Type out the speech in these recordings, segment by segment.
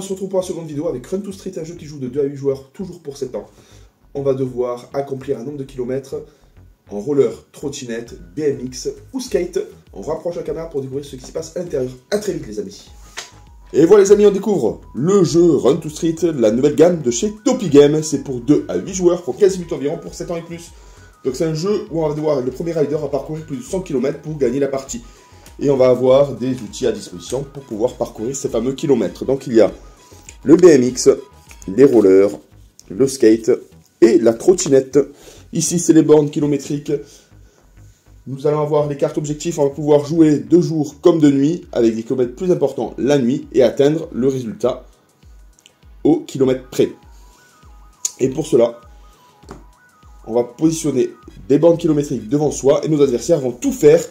on se retrouve pour la seconde vidéo avec Run to Street, un jeu qui joue de 2 à 8 joueurs, toujours pour 7 ans. On va devoir accomplir un nombre de kilomètres en roller, trottinette, BMX ou skate. On rapproche la caméra pour découvrir ce qui se passe à l'intérieur. A très vite les amis. Et voilà les amis, on découvre le jeu Run to Street, la nouvelle gamme de chez Topi Game. C'est pour 2 à 8 joueurs, pour 15 minutes environ, pour 7 ans et plus. Donc c'est un jeu où on va devoir, le premier rider, à parcourir plus de 100 km pour gagner la partie. Et on va avoir des outils à disposition pour pouvoir parcourir ces fameux kilomètres. Donc il y a le BMX, les rollers, le skate et la trottinette. Ici c'est les bornes kilométriques. Nous allons avoir les cartes objectifs, on va pouvoir jouer de jour comme de nuit, avec des kilomètres plus importants la nuit, et atteindre le résultat au kilomètre près. Et pour cela, on va positionner des bornes kilométriques devant soi, et nos adversaires vont tout faire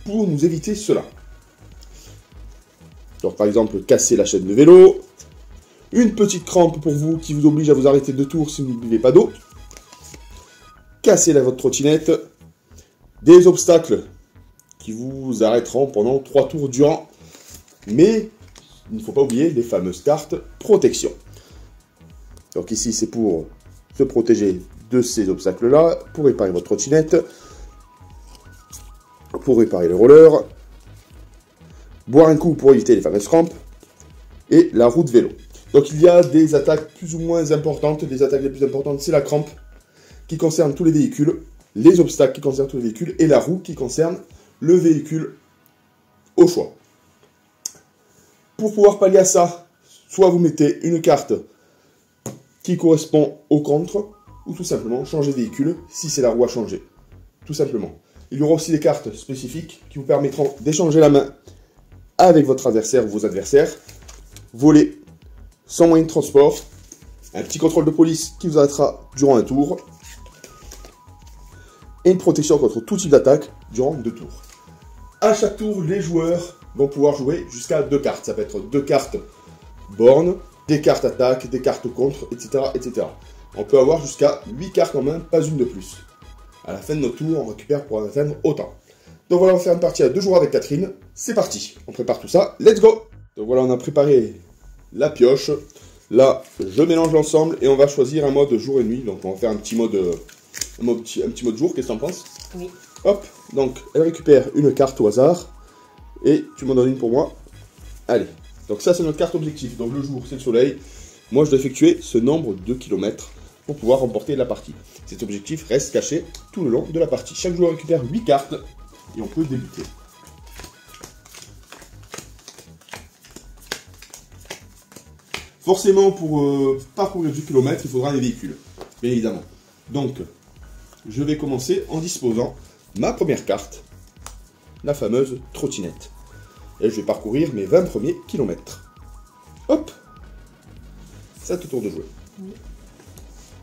pour nous éviter cela. Donc par exemple, casser la chaîne de vélo, une petite crampe pour vous qui vous oblige à vous arrêter 2 tours si vous ne buvez pas d'eau, casser votre trottinette, des obstacles qui vous arrêteront pendant 3 tours durant, mais il ne faut pas oublier les fameuses cartes protection. Donc ici c'est pour se protéger de ces obstacles-là, pour réparer votre trottinette, pour réparer les rollers, boire un coup pour éviter les fameuses rampes, et la roue de vélo. Donc il y a des attaques plus ou moins importantes. Les attaques les plus importantes, c'est la crampe, qui concerne tous les véhicules, les obstacles qui concernent tous les véhicules, et la roue qui concerne le véhicule au choix. Pour pouvoir pallier à ça, soit vous mettez une carte qui correspond au contre, ou tout simplement changer de véhicule si c'est la roue à changer. Tout simplement. Il y aura aussi des cartes spécifiques qui vous permettront d'échanger la main avec votre adversaire ou vos adversaires, voler sans moyen de transport, un petit contrôle de police qui vous arrêtera durant un tour, et une protection contre tout type d'attaque durant 2 tours. À chaque tour, les joueurs vont pouvoir jouer jusqu'à 2 cartes. Ça peut être 2 cartes bornes, des cartes attaque, des cartes contre, etc., etc. On peut avoir jusqu'à 8 cartes en main, pas une de plus. À la fin de notre tour, on récupère pour en atteindre autant. Donc voilà, on va faire une partie à 2 jours avec Catherine. C'est parti, on prépare tout ça, let's go! Donc voilà, on a préparé la pioche. Là, je mélange l'ensemble et on va choisir un mode jour et nuit. Donc on va faire un petit mode jour, qu'est-ce que tu en penses? Oui. Hop, donc elle récupère une carte au hasard. Et tu m'en donnes une pour moi. Allez, donc ça c'est notre carte objectif. Donc le jour, c'est le soleil. Moi, je dois effectuer ce nombre de kilomètres pour pouvoir remporter la partie. Cet objectif reste caché tout le long de la partie. Chaque joueur récupère 8 cartes et on peut débuter. Forcément, pour parcourir du kilomètre, il faudra des véhicules, bien évidemment. Donc, je vais commencer en disposant ma première carte, la fameuse trottinette. Et je vais parcourir mes 20 premiers kilomètres. Hop! C'est à ton tour de jouer. Oui.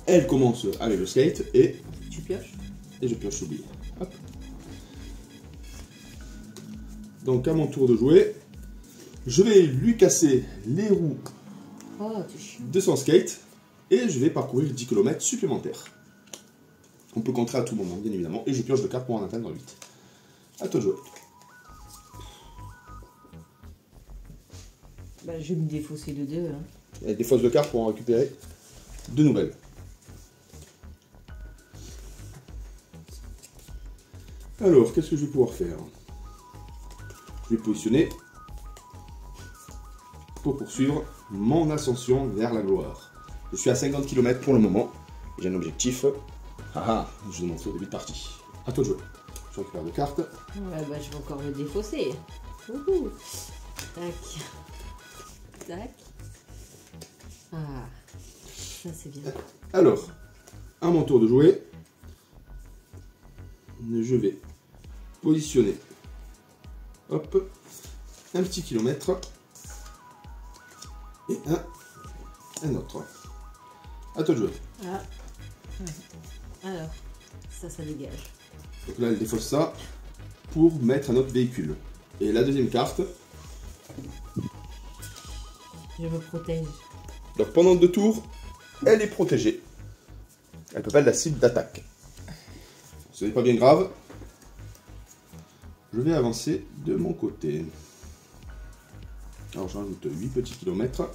Elle commence avec le skate et... Tu pioches? Et je pioche, oublié. Hop. Donc à mon tour de jouer, je vais lui casser les roues de son skate et je vais parcourir 10 km supplémentaires. On peut contrer à tout moment, bien évidemment, et je pioche de cartes pour en atteindre 8. À toi de jouer. Bah, je vais me défausser de 2. Hein. Il y a des fausses de cartes pour en récupérer 2 nouvelles. Alors, qu'est-ce que je vais pouvoir faire? Je vais positionner pour poursuivre mon ascension vers la gloire. Je suis à 50 km pour le moment. J'ai un objectif. Haha, je vous montre au début de partie. À toi de jouer. Je récupère 2 cartes. Ouais, bah, je vais encore le défausser. Ouhou. Tac. Tac. Ah, ça c'est bien. Alors, à mon tour de jouer, je vais positionner, hop, un petit kilomètre et un autre. À toi de jouer. Ah. Alors, ça dégage. Donc là, elle défausse ça pour mettre un autre véhicule. Et la deuxième carte. Je me protège. Donc pendant 2 tours, elle est protégée. Elle peut pas être la cible d'attaque. Ce n'est pas bien grave. Je vais avancer de mon côté. Alors j'en rajoute 8 petits kilomètres.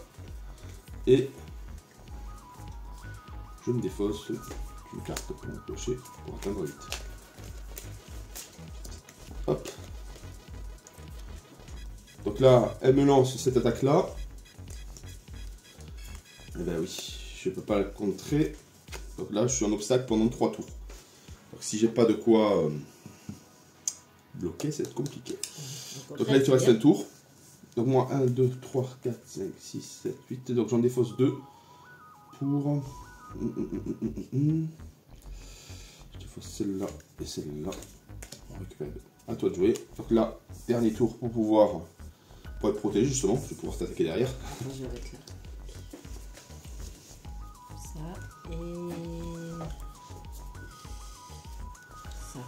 Et je me défausse une carte pour me piocher pour atteindre 8. Hop. Donc là, elle me lance cette attaque-là. Et ben oui, je peux pas la contrer. Donc là, je suis en obstacle pendant 3 tours. Donc si j'ai pas de quoi bloquer, c'est compliqué. Donc là, il te reste un tour. Donc moi, 1, 2, 3, 4, 5, 6, 7, 8. Donc j'en défausse 2 pour... Je défausse celle-là et celle-là. On récupère 2. À toi de jouer. Donc là, dernier tour pour pouvoir... Pour être protégé justement, je vais pouvoir t'attaquer derrière. Je vais être là. Ça et... ça.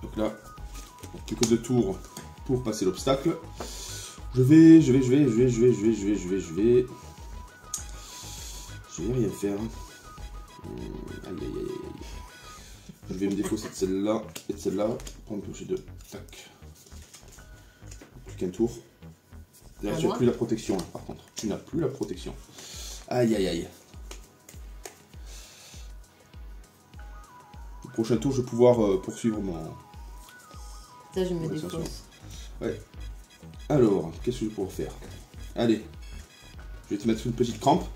Donc là, plus que 2 tours pour passer l'obstacle. Je vais rien faire. Aïe aïe aïe aïe. Je vais me défausser de celle-là et de celle-là pour me piocher 2. Tac. Plus qu'un tour. Là, tu n'as plus la protection, là, par contre. Tu n'as plus la protection. Aïe aïe aïe. Le prochain tour, je vais pouvoir poursuivre mon... Ça, je me défausse. Ouais. Alors, qu'est-ce que je vais pouvoir faire? Allez. Je vais te mettre une petite crampe.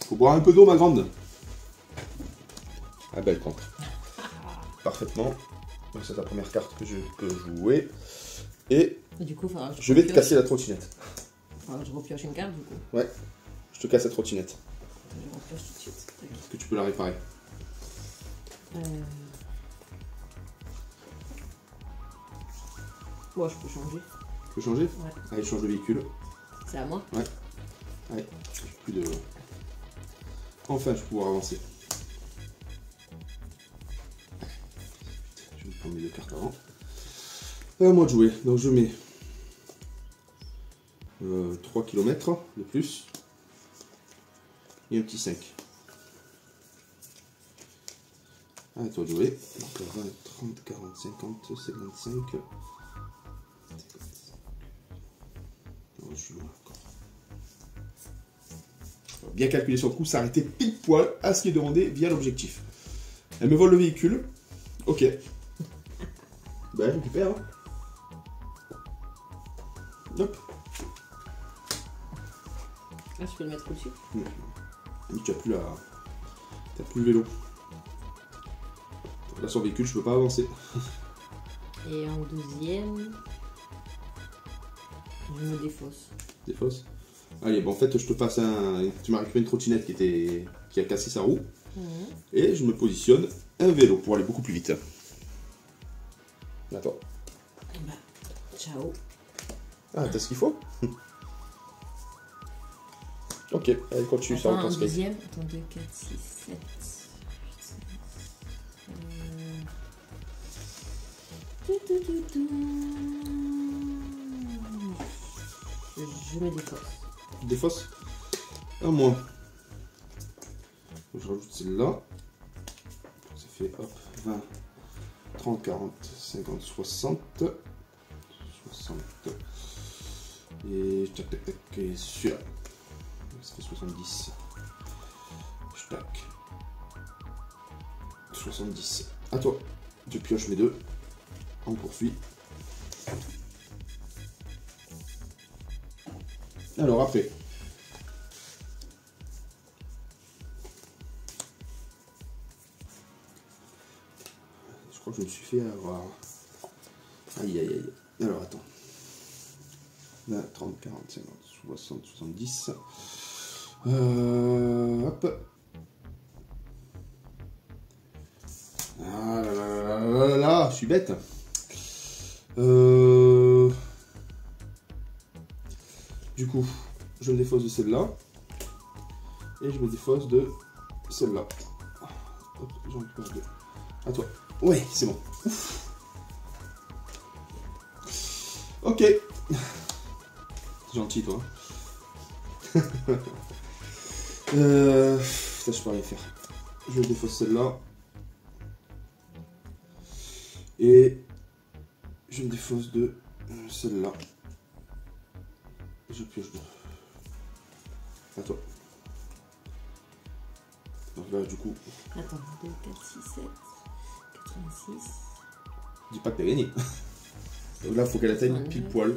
Faut boire un peu d'eau, ma grande. Ah ben, elle compte. Parfaitement. Donc, c'est la première carte que je peux jouer. Et du coup, je vais te casser la trottinette. Je repioche une carte, du coup. Ouais. Je te casse la trottinette. Je repioche tout de suite. Est-ce que tu peux la réparer? Bon, je peux changer. Tu peux changer? Ouais. Allez, change de véhicule. C'est à moi? Ouais. Allez, j'ai plus de... Enfin, je vais pouvoir avancer. Je vais prendre mes 2 cartes avant. À moi de jouer. Donc je mets 3 km de plus. Et un petit 5. À toi de jouer. Donc 20, 30, 40, 50, 55. Je suis loin encore. Bien calculer son coup, s'arrêter pile poil à ce qui est demandé via l'objectif. Elle me vole le véhicule. Ok. Ben, je récupère. Hein. Hop. Ah, je peux le mettre au-dessus. Tu n'as plus la... T'as plus le vélo. Là, sur le véhicule, je peux pas avancer. Et en 12e, je me défausse. Défausse. Allez, bon, en fait, je te passe un... Tu m'as récupéré une trottinette qui a cassé sa roue. Et je me positionne un vélo pour aller beaucoup plus vite. Attends. Bah, ciao. Ah, t'as ce qu'il faut? Ok, allez, continue sur Attends, ton en skate. 12e. Attends, 2, 4, 6, 7... Je me défausse. Défausse. Un moins. Je rajoute celle-là. Ça fait hop, 20, 30, 40, 50, 60. 60. Et tac tac tac. Et celui-là. Ça fait 70. Tac. 70. À toi. Je pioche mes 2. On poursuit. Alors après. Je crois que je me suis fait avoir. Aïe aïe aïe. Alors attends. 20, 30, 40, 50, 60, 70. Hop. Ah là là là là là là, je suis bête. Du coup, je me défausse de celle-là. Et je me défausse de celle-là. Hop, j'en récupère 2. À toi. Ouais, c'est bon. Ouf. Ok. C'est gentil, toi. Ça, je peux rien faire. Je défausse celle-là. Et je me défausse de celle-là. Je pioche 2. À toi. Donc là, du coup... Attends, 2, 4, 6, 7, 86. Dis pas que t'as gagné. Donc là, il faut qu'elle atteigne pile poil.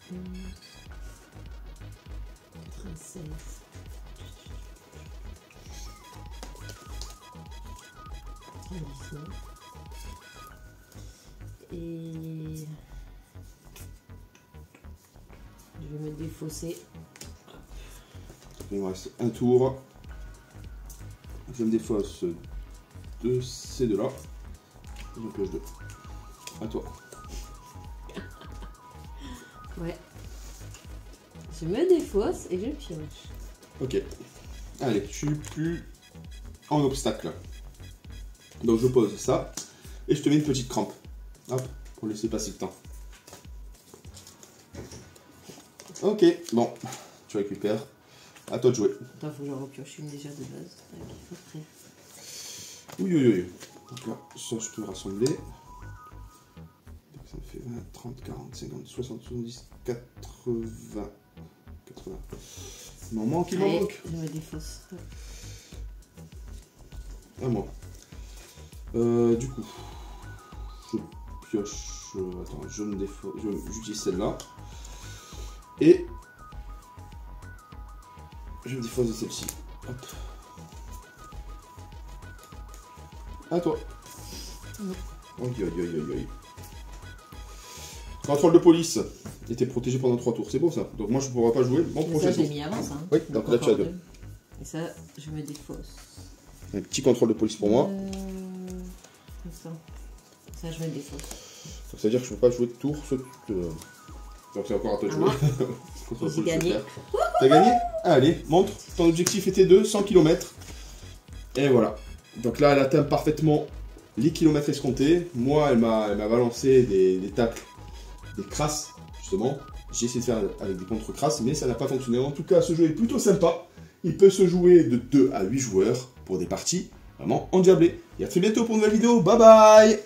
91, 96. Et je vais me défausser. Il me reste un tour. Je me défausse de ces deux-là. Je pioche deux. À toi. Ouais. Je me défausse et je pioche. Ok. Allez, je suis plus en obstacle. Donc je pose ça. Et je te mets une petite crampe. Hop, pour laisser passer le temps. Ok, bon. Tu récupères. À toi de jouer. Attends, faut que j'en repioche une déjà de base. Après. Oui, oui, oui. Donc là, ça je peux rassembler. Donc ça me fait 20, 30, 40, 50, 60, 70, 80. 80. Il m'en manque, il m'en manque. Je me défausse. À moi. Du coup, je pioche. Attends, je me défausse. J'utilise celle-là. Et je me défausse de celle-ci. Hop. À toi. Aïe aïe aïe aïe aïe. Contrôle de police. Était protégé pendant 3 tours. C'est beau ça. Donc moi je ne pourrai pas jouer. Mon prochain ça, j'ai tour. mis avant ça. Oui, donc là tu as 2. Et ça, je me défausse. Un petit contrôle de police pour moi. Comme ça. Ça, je me défausse. Donc ça veut dire que je ne peux pas jouer de tour. Donc c'est encore à toi de jouer. J'ai gagné. T'as gagné? Allez, montre. Ton objectif était de 100 km. Et voilà. Donc là, elle atteint parfaitement les kilomètres escomptés. Moi, elle m'a balancé des tacles, des crasses, justement. J'ai essayé de faire avec des contre-crasses, mais ça n'a pas fonctionné. En tout cas, ce jeu est plutôt sympa. Il peut se jouer de 2 à 8 joueurs pour des parties vraiment endiablées. Et à très bientôt pour une nouvelle vidéo. Bye bye!